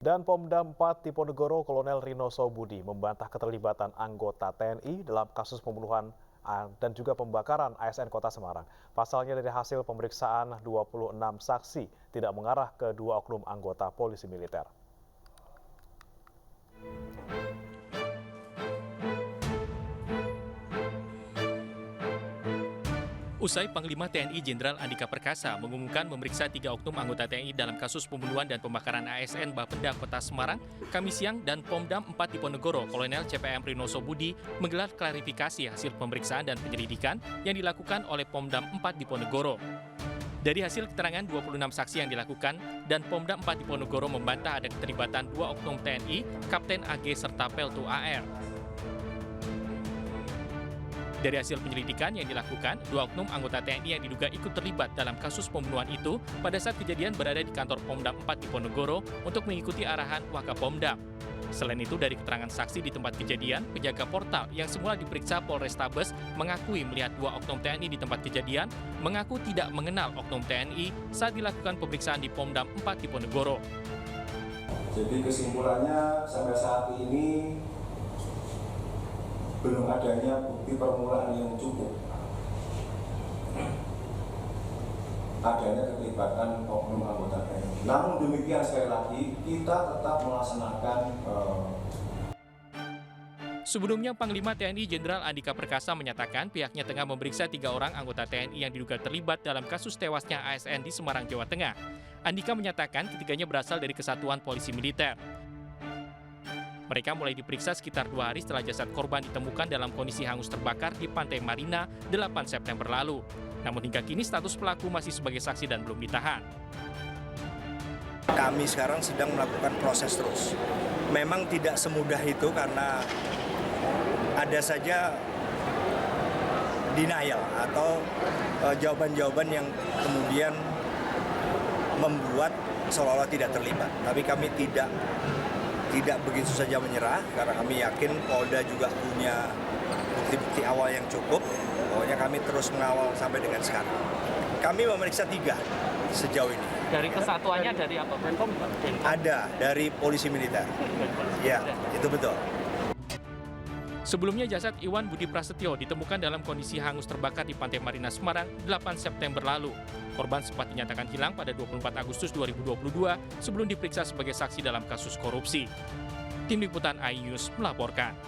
Dan Pomdam 4 Diponegoro Kolonel Rino Sobudi membantah keterlibatan anggota TNI dalam kasus pembunuhan dan juga pembakaran ASN Kota Semarang. Pasalnya dari hasil pemeriksaan 26 saksi tidak mengarah ke dua oknum anggota polisi militer. Usai Panglima TNI Jenderal Andika Perkasa mengumumkan memeriksa 3 oknum anggota TNI dalam kasus pembunuhan dan pembakaran ASN Bapenda Kota Semarang, Kamis siang dan Pomdam 4 Diponegoro Kolonel CPM Rino Sobudi menggelar klarifikasi hasil pemeriksaan dan penyelidikan yang dilakukan oleh Pomdam 4 Diponegoro. Dari hasil keterangan 26 saksi yang dilakukan, dan Pomdam 4 Diponegoro membantah ada keterlibatan 2 oknum TNI, Kapten AG serta Peltu AR. Dari hasil penyelidikan yang dilakukan, 2 oknum anggota TNI yang diduga ikut terlibat dalam kasus pembunuhan itu pada saat kejadian berada di kantor Pomdam 4 Diponegoro untuk mengikuti arahan Wakapomdam. Selain itu, dari keterangan saksi di tempat kejadian, penjaga portal yang semula diperiksa Polrestabes mengakui melihat 2 oknum TNI di tempat kejadian, mengaku tidak mengenal oknum TNI saat dilakukan pemeriksaan di Pomdam 4 Diponegoro. Jadi kesimpulannya sampai saat ini belum adanya bukti permulaan yang cukup adanya keterlibatan oknum anggota TNI. Namun demikian, sekali lagi kita tetap melaksanakan Sebelumnya, Panglima TNI Jenderal Andika Perkasa menyatakan pihaknya tengah memeriksa 3 orang anggota TNI yang diduga terlibat dalam kasus tewasnya ASN di Semarang, Jawa Tengah. Andika menyatakan ketiganya berasal dari Kesatuan Polisi Militer. Mereka mulai diperiksa sekitar 2 hari setelah jasad korban ditemukan dalam kondisi hangus terbakar di Pantai Marina 8 September lalu. Namun hingga kini status pelaku masih sebagai saksi dan belum ditahan. Kami sekarang sedang melakukan proses terus. Memang tidak semudah itu karena ada saja denial atau jawaban-jawaban yang kemudian membuat seolah-olah tidak terlibat. Tapi kami tidak begitu saja menyerah, karena kami yakin Polda juga punya bukti-bukti awal yang cukup. Pokoknya kami terus mengawal sampai dengan sekarang. Kami memeriksa 3 sejauh ini. Dari kesatuannya dari apa? Menkom? Ada dari polisi militer. Ya, itu betul. Sebelumnya jasad Iwan Budi Prasetyo ditemukan dalam kondisi hangus terbakar di Pantai Marina Semarang 8 September lalu. Korban sempat dinyatakan hilang pada 24 Agustus 2022 sebelum diperiksa sebagai saksi dalam kasus korupsi. Tim Liputan iNews melaporkan.